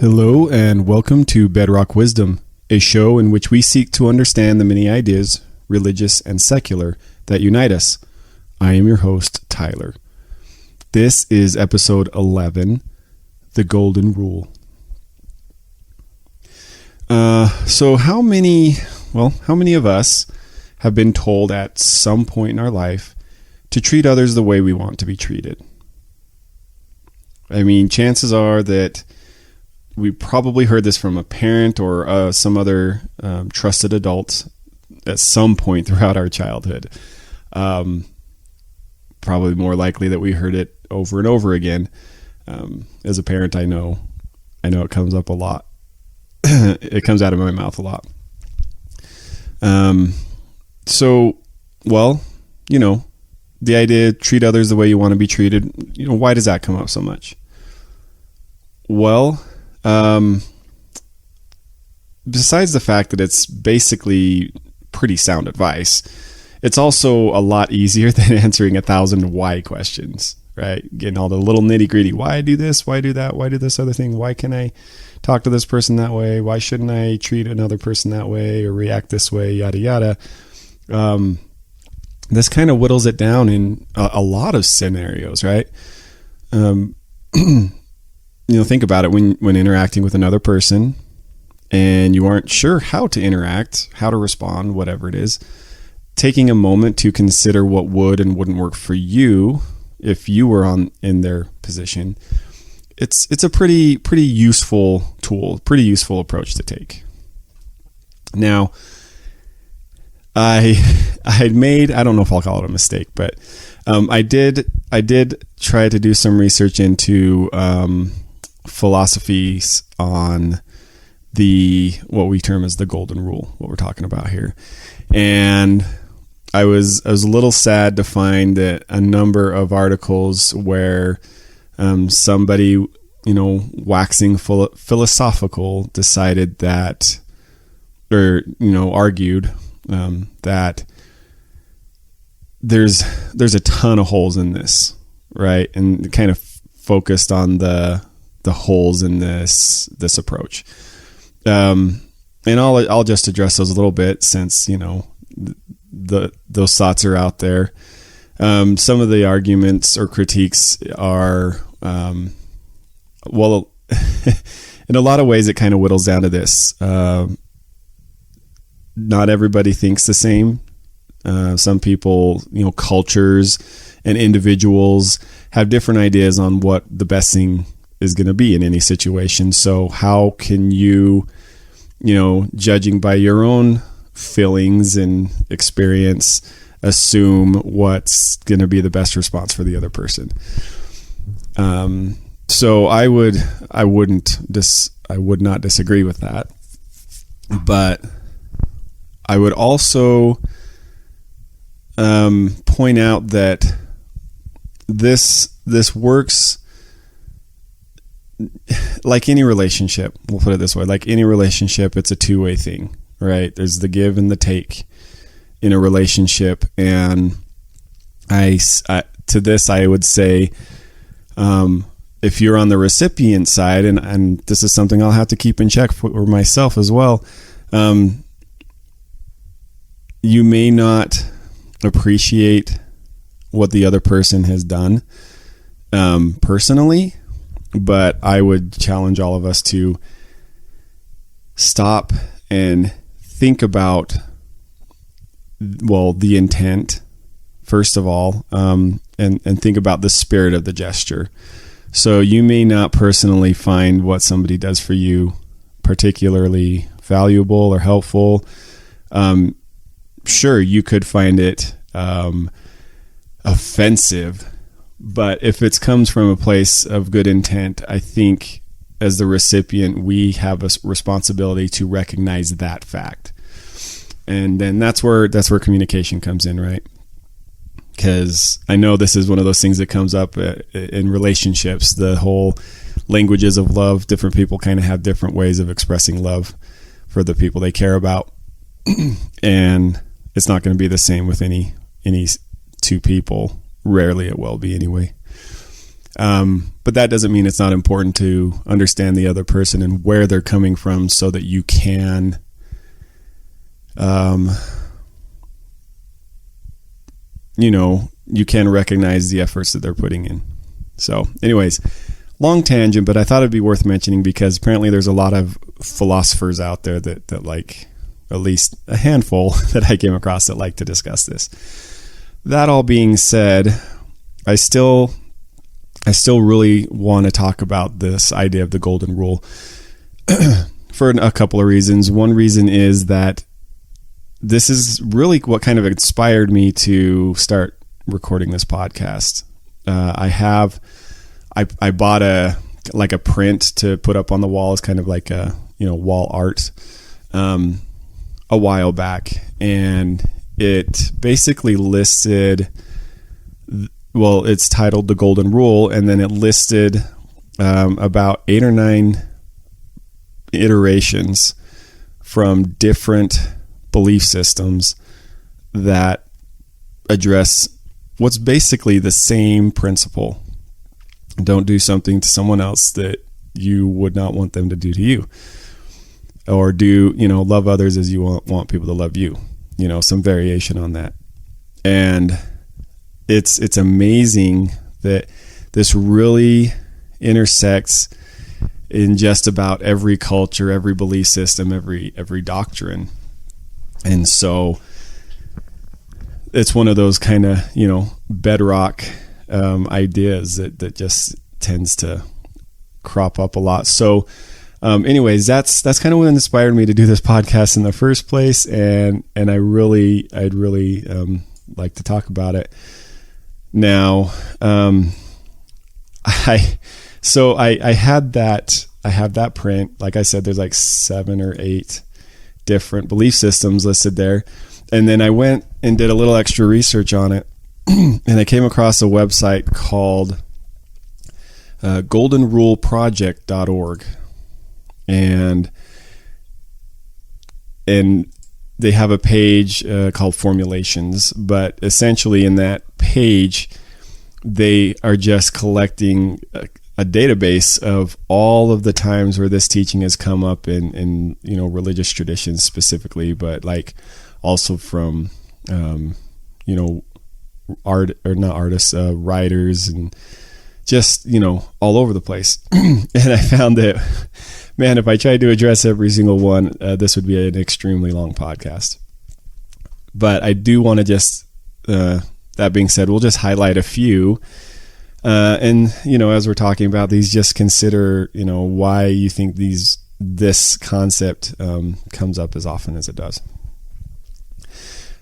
Hello and welcome to Bedrock Wisdom, a show in which we seek to understand the many ideas, religious and secular, that unite us. I am your host, Tyler. This is episode 11, The Golden Rule. So how many of us have been told at some point in our life to treat others the way we want to be treated? I mean, chances are that we probably heard this from a parent or some other trusted adult at some point throughout our childhood. Probably more likely that we heard it over and over again. As a parent, I know it comes up a lot. It comes out of my mouth a lot. The idea, treat others the way you want to be treated, why does that come up so much? Well, besides the fact that it's basically pretty sound advice, it's also a lot easier than answering 1,000 why questions, right? Getting all the little nitty gritty. Why do this? Why do that? Why do this other thing? Why can I talk to this person that way? Why shouldn't I treat another person that way or react this way? Yada, yada. This kind of whittles it down in a lot of scenarios, right? Think about it when interacting with another person and you aren't sure how to interact, how to respond, whatever it is, taking a moment to consider what would and wouldn't work for you if you were in their position. It's a pretty useful tool, pretty useful approach to take. Now, I don't know if I'll call it a mistake, but I did try to do some research into philosophies on what we term as the golden rule, what we're talking about here. And I was a little sad to find that a number of articles where somebody, waxing philosophical decided that, or, argued that there's a ton of holes in this, right? And kind of focused on the holes in this approach. And I'll just address those a little bit since, those thoughts are out there. Some of the arguments or critiques are, in a lot of ways, it kind of whittles down to this. Not everybody thinks the same. Some people, cultures and individuals have different ideas on what the best thing is going to be in any situation. So how can you, judging by your own feelings and experience, assume what's going to be the best response for the other person? So I would not disagree with that, but I would also point out that this works like any relationship. We'll put it this way: like any relationship, it's a two-way thing, right? There's the give and the take in a relationship, and I would say, if you're on the recipient side, and this is something I'll have to keep in check for myself as well. You may not appreciate what the other person has done personally, but I would challenge all of us to stop and think about, the intent, first of all, and think about the spirit of the gesture. So you may not personally find what somebody does for you particularly valuable or helpful. Sure, you could find it offensive, but if it comes from a place of good intent, I think as the recipient, we have a responsibility to recognize that fact. And then that's where communication comes in, right? Because I know this is one of those things that comes up in relationships, the whole languages of love. Different people kind of have different ways of expressing love for the people they care about. And it's not going to be the same with any two people. Rarely it will be anyway. But that doesn't mean it's not important to understand the other person and where they're coming from so that you can, you can recognize the efforts that they're putting in. So anyways, long tangent, but I thought it'd be worth mentioning because apparently there's a lot of philosophers out there that like, at least a handful that I came across that like to discuss this. That all being said, I still really want to talk about this idea of the golden rule for a couple of reasons. One reason is that this is really what kind of inspired me to start recording this podcast. I bought a print to put up on the wall as kind of like a, wall art, a while back. And it basically listed, it's titled The Golden Rule. And then it listed, about 8 or 9 iterations from different belief systems that address what's basically the same principle. Don't do something to someone else that you would not want them to do to you, or do, love others as you want people to love you, some variation on that. And it's amazing that this really intersects in just about every culture, every belief system, every doctrine. And so it's one of those kind of, bedrock ideas that just tends to crop up a lot. So anyways, that's kind of what inspired me to do this podcast in the first place. And I'd really like to talk about it now. I have that print. Like I said, there's like 7 or 8 different belief systems listed there. And then I went and did a little extra research on it. And I came across a website called goldenruleproject.org. And they have a page called Formulations. But essentially in that page, they are just collecting a database of all of the times where this teaching has come up in religious traditions specifically, but like also from writers, and just all over the place. And I found that, man, if I tried to address every single one, this would be an extremely long podcast. But I do want to just that being said, we'll just highlight a few. And, as we're talking about these, just consider, why you think this concept comes up as often as it does.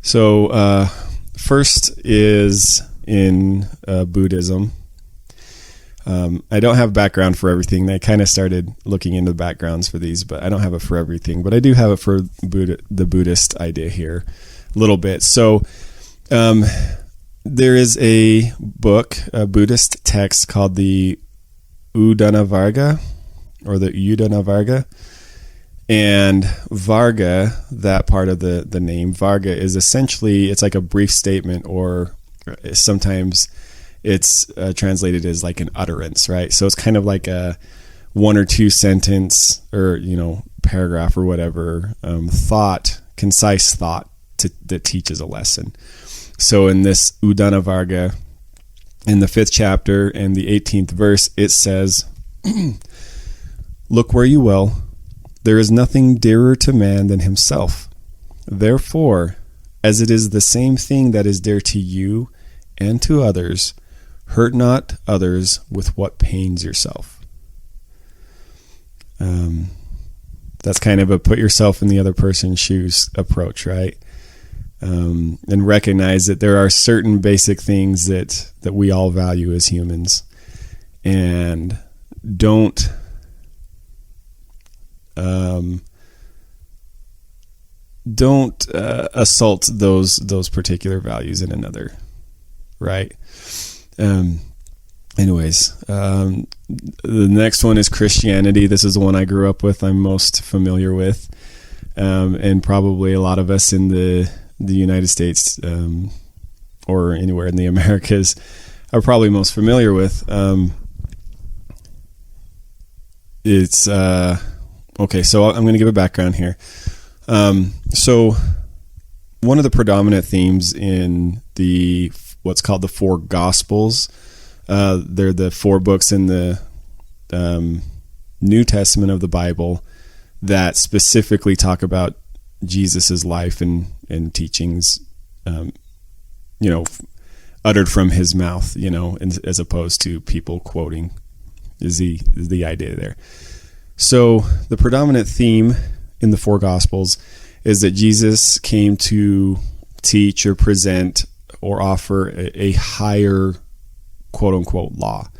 So first is in Buddhism. I don't have background for everything. I kind of started looking into the backgrounds for these, but I don't have it for everything. But I do have it for the Buddhist idea here a little bit. So there is a book, a Buddhist text called the Udana or the Udana. And Varga, that part of the name, Varga, is essentially, it's like a brief statement, or sometimes it's translated as like an utterance, right? So it's kind of like a 1 or 2 sentence or, paragraph or whatever, concise thought that teaches a lesson. So in this Udana Varga, in the 5th chapter and the 18th verse, it says, "Look where you will. There is nothing dearer to man than himself. Therefore, as it is the same thing that is dear to you and to others, hurt not others with what pains yourself." That's kind of a put yourself in the other person's shoes approach, right? And recognize that there are certain basic things that we all value as humans, and don't assault those particular values in another, right? Anyways, the next one is Christianity. This is the one I grew up with, I'm most familiar with, and probably a lot of us in the United States or anywhere in the Americas are probably most familiar with. it's okay. So I'm going to give a background here. So one of the predominant themes in what's called the four Gospels, they're the four books in the New Testament of the Bible that specifically talk about Jesus's life and teachings, uttered from his mouth, as opposed to people quoting, is the idea there. So the predominant theme in the four Gospels is that Jesus came to teach or present or offer a higher, quote unquote, law,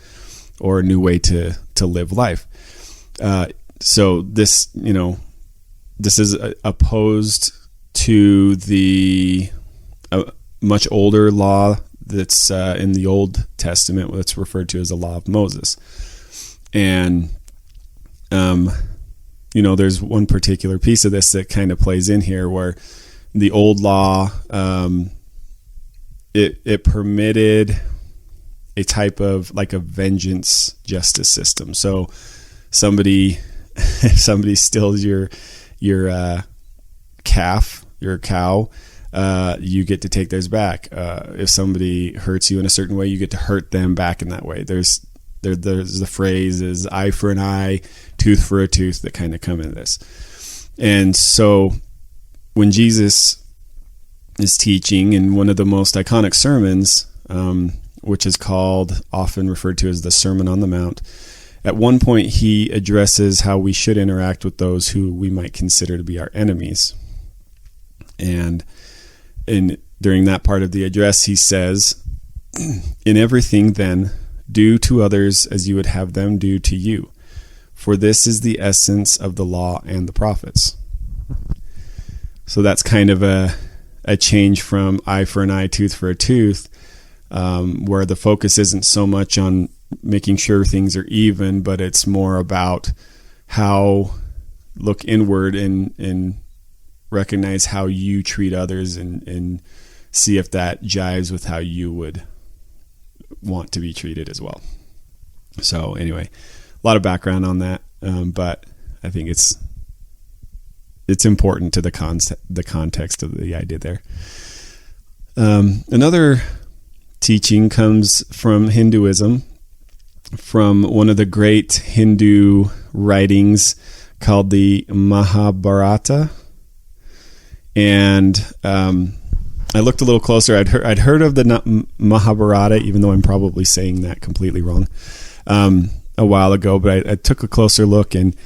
or a new way to live life. So this is opposed to the much older law that's in the Old Testament, that's referred to as the law of Moses. And, there's one particular piece of this that kind of plays in here where the old law, it permitted a type of like a vengeance justice system. So somebody steals your calf, your cow, you get to take theirs back. If somebody hurts you in a certain way, you get to hurt them back in that way. There's the phrase is eye for an eye, tooth for a tooth that kind of come into this. And so when Jesus is teaching in one of the most iconic sermons, which is often referred to as the Sermon on the Mount, at one point he addresses how we should interact with those who we might consider to be our enemies. And during that part of the address, he says, "In everything then, do to others as you would have them do to you. For this is the essence of the law and the prophets." So that's kind of a change from eye for an eye, tooth for a tooth, where the focus isn't so much on making sure things are even, but it's more about how look inward and recognize how you treat others and see if that jives with how you would want to be treated as well. So anyway, a lot of background on that, but I think it's important to the context of the idea there. Another teaching comes from Hinduism, from one of the great Hindu writings called the Mahabharata. And I looked a little closer. I'd heard of the Mahabharata, even though I'm probably saying that completely wrong, a while ago. But I took a closer look, and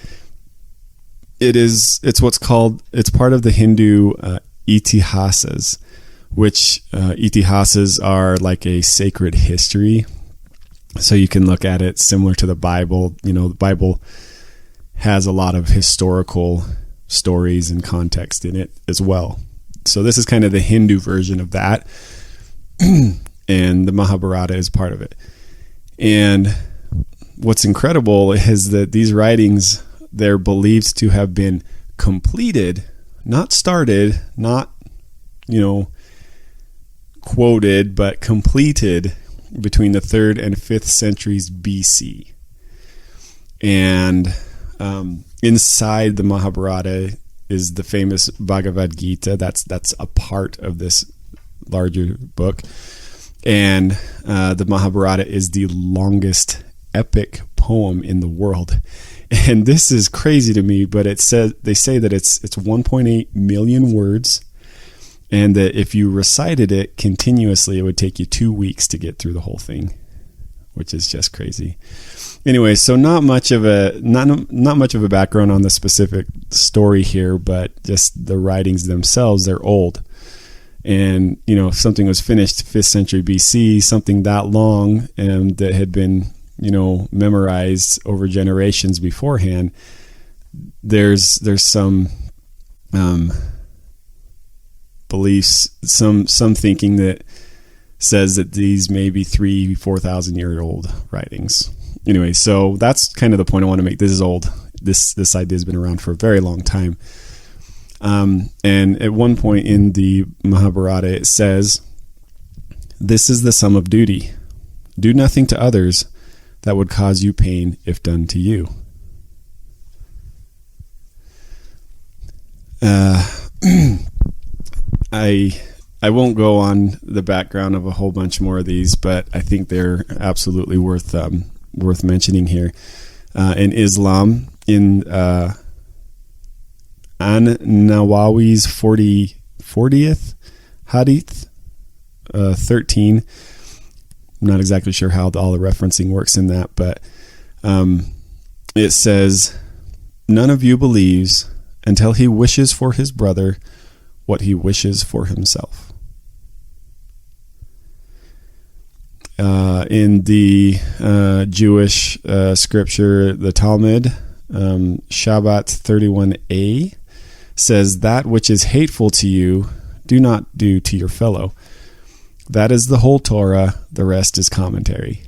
it's part of the Hindu itihasas, which itihasas are like a sacred history. So you can look at it similar to the Bible. The Bible has a lot of historical stories and context in it as well. So this is kind of the Hindu version of that. And the Mahabharata is part of it. And what's incredible is that these writings, they're believed to have been completed, not started, not, quoted, but completed between the 3rd and 5th centuries BC. And inside the Mahabharata is the famous Bhagavad Gita. That's a part of this larger book. And the Mahabharata is the longest epic poem in the world. And this is crazy to me, but they say that it's 1.8 million words, and that if you recited it continuously, it would take you 2 weeks to get through the whole thing, which is just crazy. Anyway, so not much of a background on the specific story here, but just the writings themselves, they're old. And, if something was finished 5th century BC, something that long and that had been, memorized over generations beforehand, there's some beliefs, some thinking that says that these may be 3,000-4,000 year old writings. Anyway, so that's kind of the point I want to make. This is old. This idea has been around for a very long time. And at one point in the Mahabharata, it says, "This is the sum of duty. Do nothing to others that would cause you pain if done to you." I won't go on the background of a whole bunch more of these, but I think they're absolutely worth mentioning here. In Islam, in An-Nawawi's 40th Hadith 13. I'm not exactly sure how all the referencing works in that, but it says, "None of you believes until he wishes for his brother what he wishes for himself." In the Jewish scripture, the Talmud, Shabbat 31a, says, "That which is hateful to you, do not do to your fellow." That is the whole Torah. The rest is commentary.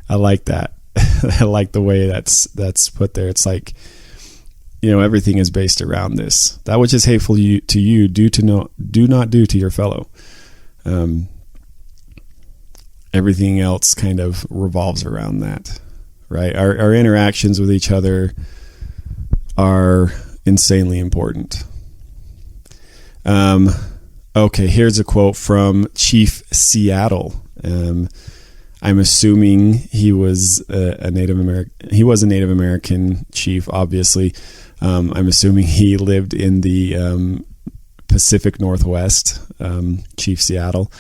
I like that. I like the way that's put there. It's like, everything is based around this. That which is hateful to you, do not do to your fellow. Everything else kind of revolves around that, right? Our interactions with each other are insanely important. Okay, here's a quote from Chief Seattle. I'm assuming he was a Native American. He was a Native American chief, obviously. I'm assuming he lived in the Pacific Northwest, Chief Seattle.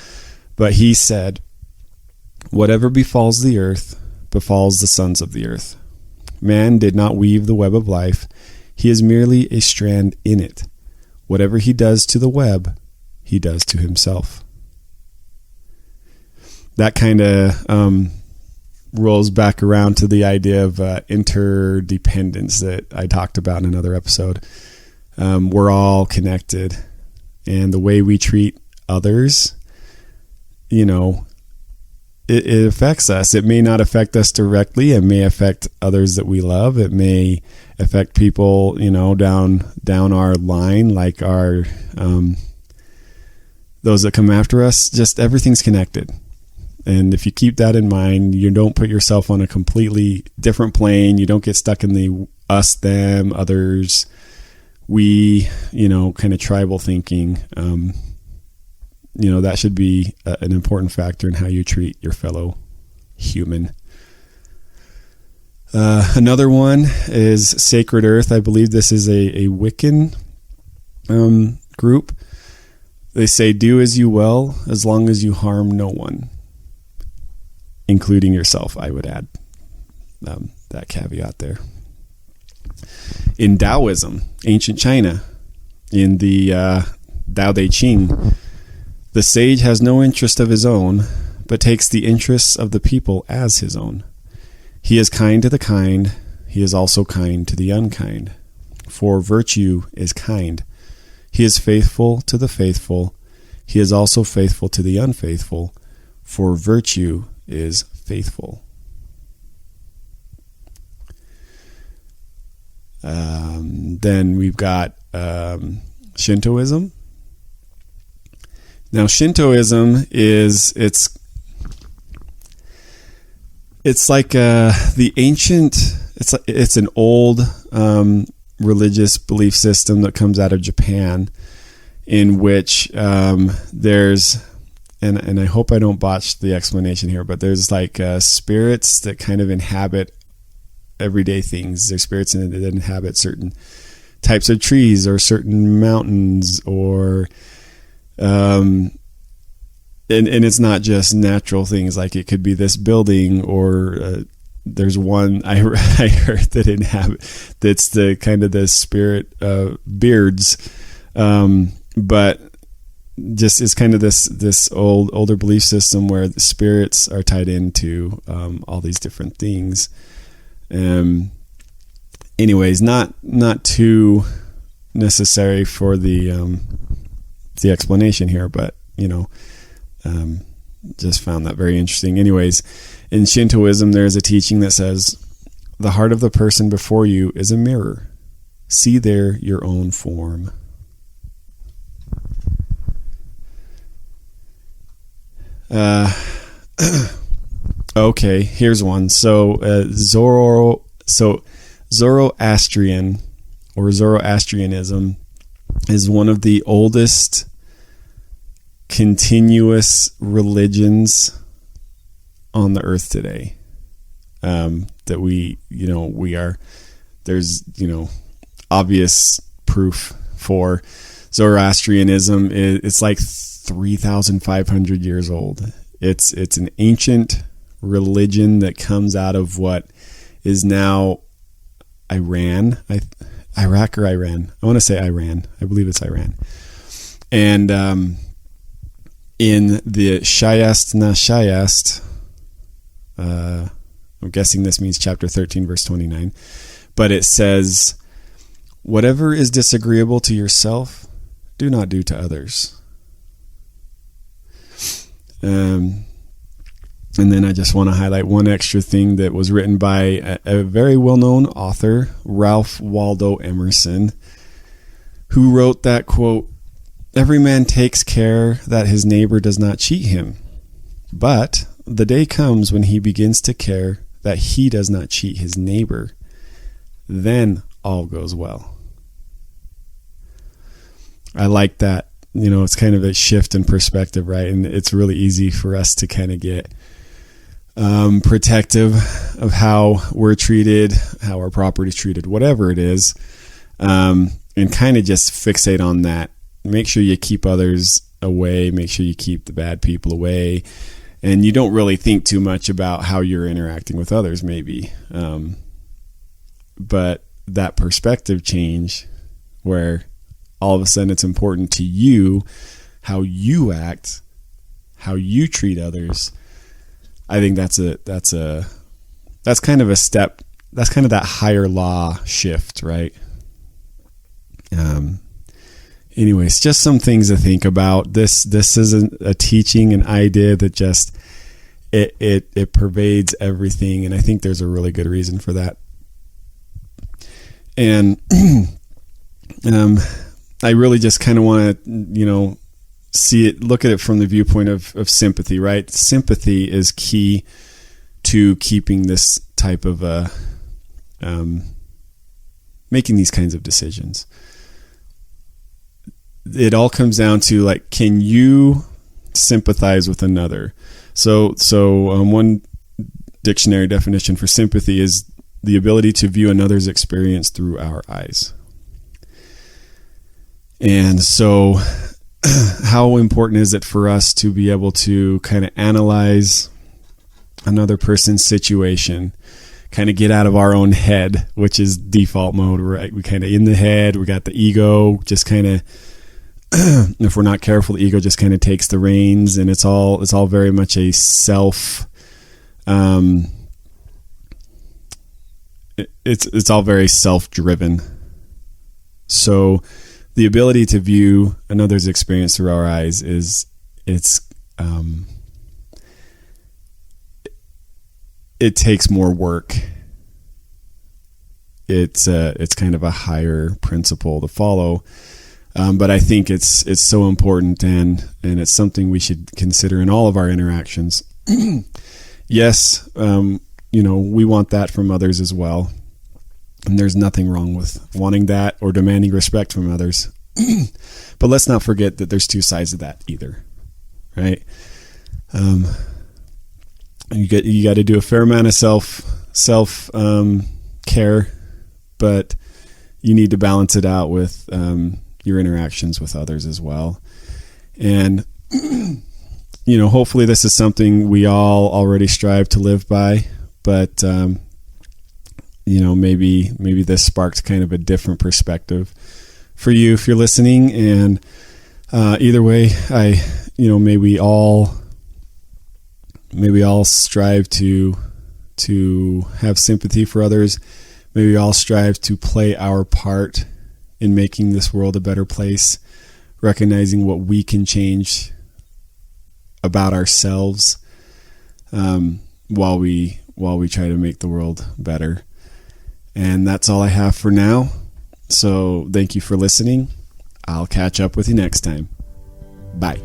But he said, "Whatever befalls the earth befalls the sons of the earth. Man did not weave the web of life. He is merely a strand in it. Whatever he does to the web, he does to himself." That kind of rolls back around to the idea of interdependence that I talked about in another episode. We're all connected, and the way we treat others, it affects us. It may not affect us directly. It may affect others that we love. It may affect people, down our line, like our those that come after us. Just everything's connected. And if you keep that in mind, you don't put yourself on a completely different plane. You don't get stuck in the us, them, others, we, kind of tribal thinking. That should be an important factor in how you treat your fellow human. Another one is Sacred Earth. I believe this is a Wiccan group. They say, "Do as you will, as long as you harm no one," including yourself, I would add that caveat there. In Taoism, ancient China, in the Tao Te Ching, "The sage has no interest of his own, but takes the interests of the people as his own. He is kind to the kind. He is also kind to the unkind. For virtue is kind. He is faithful to the faithful. He is also faithful to the unfaithful. For virtue is faithful." Then we've got Shintoism. Now, Shintoism it's like the ancient. It's an old religious belief system that comes out of Japan, in which there's, and I hope I don't botch the explanation here, but there's like spirits that kind of inhabit everyday things. There's spirits that inhabit certain types of trees or certain mountains, or and it's not just natural things. Like it could be this building, or there's one I heard that that's the kind of the spirit beards, but just it's kind of this older belief system where the spirits are tied into all these different things. Anyways, not too necessary for the explanation here, but just found that very interesting. Anyways, in Shintoism, there's a teaching that says, "The heart of the person before you is a mirror. See there your own form." Okay, here's one. So Zoroastrian or Zoroastrianism, is one of the oldest continuous religions on the earth today. That there's obvious proof for Zoroastrianism. It's like 3,500 years old. It's an ancient religion that comes out of what is now Iran. Iraq or Iran. I want to say Iran. I believe it's Iran. And in the Shayast na Shayast, I'm guessing this means chapter 13, verse 29, but it says, whatever is disagreeable to yourself, do not do to others. And then I just want to highlight one extra thing that was written by a very well-known author, Ralph Waldo Emerson, who wrote that, quote, "Every man takes care that his neighbor does not cheat him. But the day comes when he begins to care that he does not cheat his neighbor. Then all goes well." I like that. It's kind of a shift in perspective, right? And it's really easy for us to kind of get protective of how we're treated, how our property's treated, whatever it is, and kind of just fixate on that. Make sure you keep others away. Make sure you keep the bad people away. And you don't really think too much about how you're interacting with others, maybe. But that perspective change where all of a sudden it's important to you how you act, how you treat others. I think that's kind of a step. That's kind of that higher law shift, right? Anyways, just some things to think about. This isn't a teaching, an idea that just it pervades everything, and I think there's a really good reason for that. And I really just kind of want to, look at it from the viewpoint of sympathy, right? Sympathy is key to keeping this type of making these kinds of decisions. It all comes down to, like, can you sympathize with another? So one dictionary definition for sympathy is the ability to view another's experience through our eyes. And so how important is it for us to be able to kind of analyze another person's situation, kind of get out of our own head, which is default mode, right? We kind of in the head, we got the ego, just kind of, if we're not careful, the ego just kind of takes the reins, and it's all very much a self, it's all very self-driven. So the ability to view another's experience through our eyes it takes more work. It's kind of a higher principle to follow. But I think it's so important, and it's something we should consider in all of our interactions. Yes, we want that from others as well. And there's nothing wrong with wanting that or demanding respect from others. But let's not forget that there's two sides of that either, right? You got to do a fair amount of self care, but you need to balance it out with your interactions with others as well. And hopefully this is something we all already strive to live by, but maybe this sparked kind of a different perspective for you if you're listening. And either way, may we all strive to have sympathy for others. May we all strive to play our part in making this world a better place, recognizing what we can change about ourselves, while we try to make the world better. And that's all I have for now. So thank you for listening. I'll catch up with you next time. Bye.